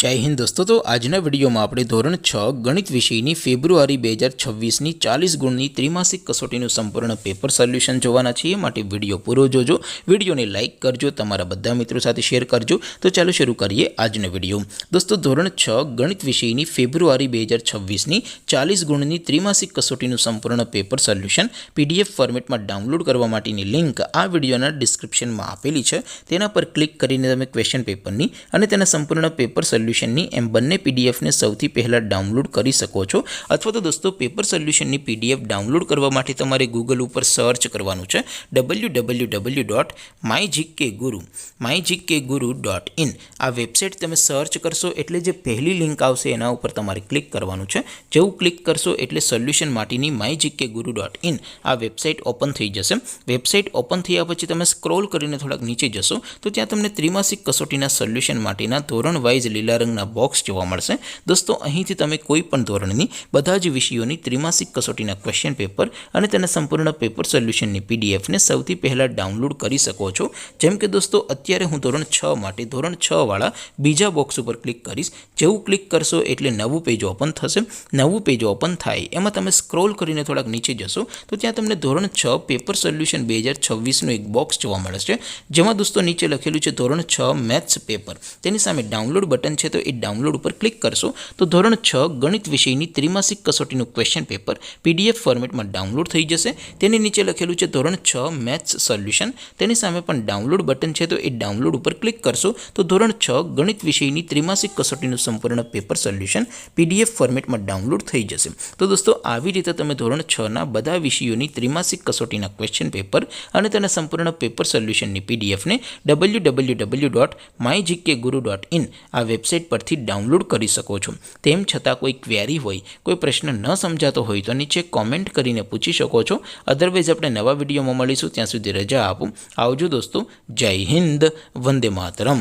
जय हिंद दोस्तों। तो आजना विडियो में આપણે ધોરણ 6 ગણિત વિષયની ફેબ્રુઆરી 2026ની 40 ગુણની ત્રિમાસિક કસોટીનું સંપૂર્ણ પેપર સોલ્યુશન જોવાના છીએ। માટે વિડિયો પૂરો જોજો, વિડિયોને લાઈક કરજો, તમારા બધા મિત્રો સાથે શેર કરજો। તો ચાલો શરૂ કરીએ આજનો વિડિયો। દોસ્તો ધોરણ 6 ગણિત વિષયની ફેબ્રુઆરી 2026ની 40 ગુણની ત્રિમાસિક કસોટીનું સંપૂર્ણ પેપર સોલ્યુશન પીડીએફ ફોર્મેટમાં ડાઉનલોડ કરવા માટેની લિંક આ વિડિયોના ડિસ્ક્રિપ્શનમાં આપેલી છે। તેના પર ક્લિક કરીને તમે ક્વેશ્ચન પેપરની અને તેના સંપૂર્ણ પેપર સોલ્યુશનની એમ બંને પીડીએફને સૌથી પહેલાં ડાઉનલોડ કરી શકો છો। અથવા તો દોસ્તો પેપર સોલ્યુશનની પીડીએફ ડાઉનલોડ કરવા માટે તમારે ગૂગલ ઉપર સર્ચ કરવાનું છે www.mygkguru.in। આ વેબસાઇટ તમે સર્ચ કરશો એટલે જે પહેલી લિંક આવશે એના ઉપર તમારે ક્લિક કરવાનું છે। જેવું ક્લિક કરશો એટલે સોલ્યુશન માટેની mygkguru.in આ વેબસાઇટ ઓપન થઈ જશે। વેબસાઇટ ઓપન થયા પછી તમે સ્ક્રોલ કરીને થોડાક નીચે જશો તો ત્યાં તમને ત્રિમાસિક કસોટીના સોલ્યુશન માટેના ધોરણ વાઇઝ લીલા રંગના બોક્સ જોવા મળશે। દોસ્તો અહીંથી તમે કોઈ પણ ધોરણની બધા જ વિષયોની ત્રિમાસિક કસોટીના ક્વેશ્ચન પેપર અને તેના સંપૂર્ણ પેપર સોલ્યુશનની પીડીએફને સૌથી પહેલાં ડાઉનલોડ કરી શકો છો। જેમ કે દોસ્તો અત્યારે હું ધોરણ 6 માટે ધોરણ 6 વાળા બીજા બોક્સ ઉપર ક્લિક કરીશ। જેવું ક્લિક કરશો એટલે નવું પેજ ઓપન થશે। નવું પેજ ઓપન થાય એમાં તમે સ્ક્રોલ કરીને થોડાક નીચે જશો તો ત્યાં તમને ધોરણ 6 પેપર સોલ્યુશન 2026નું એક બોક્સ જોવા મળે છે। જેમાં દોસ્તો નીચે લખેલું છે ધોરણ 6 મેથ્સ પેપર। તેની સામે ડાઉનલોડ બટન છે, તો એ ડાઉનલોડ ઉપર ક્લિક કરશો તો ધોરણ 6 ગણિત વિષયની ત્રિમાસિક કસોટીનું ક્વેશ્ચન પેપર પીડીએફ ફોર્મેટમાં ડાઉનલોડ થઈ જશે। તેની નીચે લખેલું છે ધોરણ 6 મેથ્સ સોલ્યુશન। તેની સામે પણ ડાઉનલોડ બટન છે, તો એ ડાઉનલોડ ઉપર ક્લિક કરશો તો ધોરણ 6 ગણિત વિષયની ત્રિમાસિક કસોટીનું સંપૂર્ણ પેપર સોલ્યુશન પીડીએફ ફોર્મેટમાં ડાઉનલોડ થઈ જશે। તો દોસ્તો આવી રીતે તમે ધોરણ 6ના બધા વિષયોની ત્રિમાસિક કસોટીના ક્વેશ્ચન પેપર અને તેના સંપૂર્ણ પેપર સોલ્યુશનની પીડીએફને www.mygkguru.in આ વેબસાઇટ પરથી ડાઉનલોડ કરી શકો છો। તેમ છતાં કોઈ ક્વેરી હોય, કોઈ પ્રશ્ન ન સમજાતો હોય તો નીચે કોમેન્ટ કરીને પૂછી શકો છો। અધરવાઇઝ આપણે નવા વિડીયોમાં મળીશું, ત્યાં સુધી રજા આપો। આવજો દોસ્તો, જય હિન્દ, વંદે માતરમ।